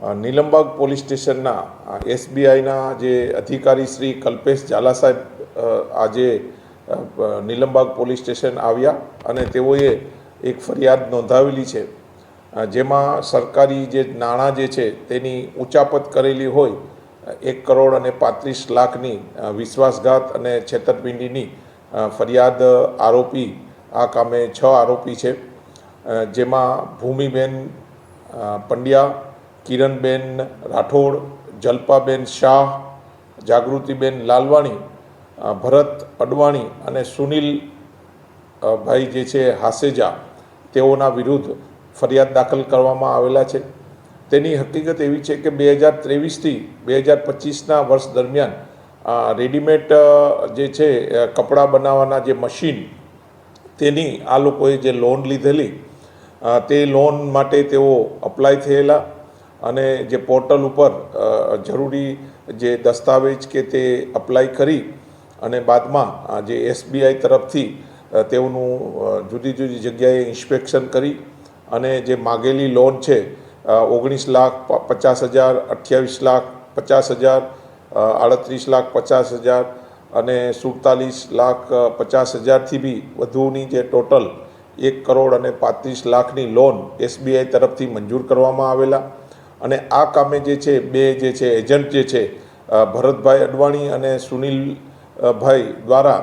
Nilambag police સ્ટેશનના એસબીઆઈના જે અધિકારી શ્રી કલ્પેશ ઝાલા સાહેબ આજે નીલમબાગ પોલીસ સ્ટેશન આવ્યા અને તેઓએ એક ફરિયાદ નોંધાવેલી છે, જેમાં સરકારી જે નાણાં જે છે તેની ઉચાપત કરેલી હોય 1,35,00,000ની વિશ્વાસઘાત અને છેતરપિંડીની ફરિયાદ આરોપી આ કામે 6 આરોપી છે, જેમાં ભૂમિબેન પંડ્યા, કિરણબેન રાઠોડ, જલ્પાબેન શાહ, જાગૃતિબેન લાલવાણી, ભરત અડવાણી અને સુનિલ ભાઈ જે છે હાસેજા, તેઓના વિરુદ્ધ ફરિયાદ દાખલ કરવામાં આવેલા છે. તેની હકીકત એવી છે કે 2023થી 2025ના વર્ષ દરમિયાન રેડીમેડ જે છે કપડાં બનાવવાના જે મશીન, તેની આ લોકોએ જે લોન લીધેલી, તે લોન માટે તેઓ અપ્લાય થયેલા અને જે પોર્ટલ ઉપર જરૂરી જે દસ્તાવેજ કે તે અપ્લાય કરી અને બાદમાં જે એસબીઆઈ તરફથી તેઓનું જુદી જુદી જગ્યાએ ઇન્સ્પેક્શન કરી અને જે માગેલી લોન છે 19,50,000, 28,50,000, 38,50,000 અને 47,50,000થી બી વધુની જે ટોટલ 1,35,00,000ની લોન એસબીઆઈ તરફથી મંજૂર કરવામાં આવેલા. અને આ કામે જે છે બે જે છે એજન્ટ જે છે ભરતભાઈ અડવાણી અને સુનિલભાઈ દ્વારા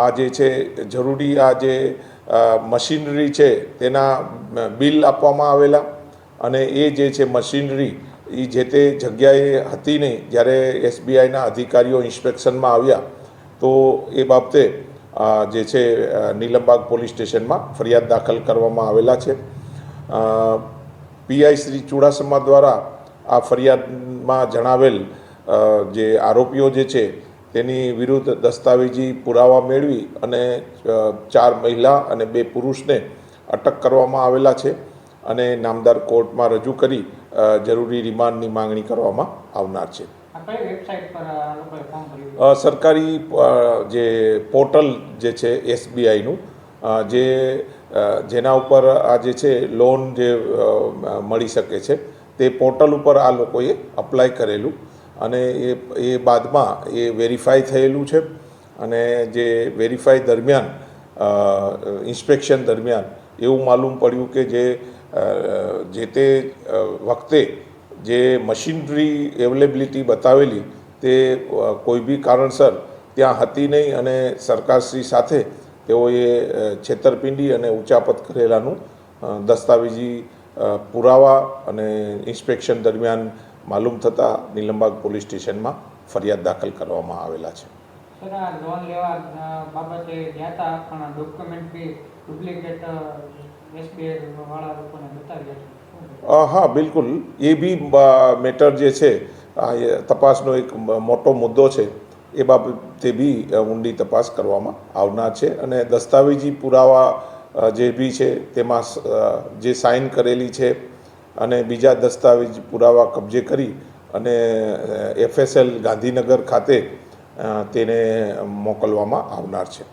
આ જે છે જરૂરી આ જે મશીનરી છે તેના બિલ આપવામાં આવેલા અને એ જે છે મશીનરી એ જે તે જગ્યાએ હતી નહીં. જ્યારે એસબીઆઈના અધિકારીઓ ઇન્સ્પેક્શનમાં આવ્યા તો એ બાબતે જે છે નીલમબાગ પોલીસ સ્ટેશનમાં ફરિયાદ દાખલ કરવામાં આવેલા છે. પીઆઈ શ્રી ચુડાસમા દ્વારા આ ફરિયાદમાં જણાવેલ જે આરોપીઓ જે છે તેની વિરુદ્ધ દસ્તાવેજી પુરાવા મેળવી અને 4 મહિલા અને 2 પુરુષને અટક કરવામાં આવેલા છે અને નામદાર કોર્ટમાં રજૂ કરી જરૂરી રિમાન્ડની માંગણી કરવામાં આવનાર છે. સરકારી જે પોર્ટલ જે છે એસબીઆઈનું જેના ઉપર આ જે છે લોન જે મળી શકે છે તે પોર્ટલ ઉપર આ લોકોએ અપ્લાય કરેલું અને એ બાદમાં એ વેરીફાઈ થયેલું છે અને જે વેરીફાઈ દરમિયાન ઇન્સ્પેક્શન દરમિયાન એવું માલુમ પડ્યું કે જે તે વખતે જે મશીનરી અવેલેબિલિટી બતાવેલી તે કોઈ બી કારણસર ત્યાં હતી નહીં અને સરકારશ્રી સાથે તેઓએ છેતરપિંડી અને ઉચાપત કરેલાનું દસ્તાવેજી પુરાવા અને ઇન્સ્પેક્શન દરમિયાન માલુમ થતાં નીલમબાગ પોલીસ સ્ટેશનમાં ફરિયાદ દાખલ કરવામાં આવેલા છે. લોન લેવા બાબતે ગયા હતા પણ ડોક્યુમેન્ટ બી ડુપ્લિકેટ એસબીઆઈ વાળા લોકોને બતાવ્યા. હા, બિલકુલ. એ બી મેટર જે છે તપાસનો એક મોટો મુદ્દો છે. એ બાબતે બી ઊંડી તપાસ કરવામાં આવનાર છે અને દસ્તાવેજી પુરાવા જે બી છે તેમાં જે સાઇન કરેલી છે અને બીજા દસ્તાવેજ પુરાવા કબજે કરી અને FSL ગાંધીનગર ખાતે તેને મોકલવામાં આવનાર છે.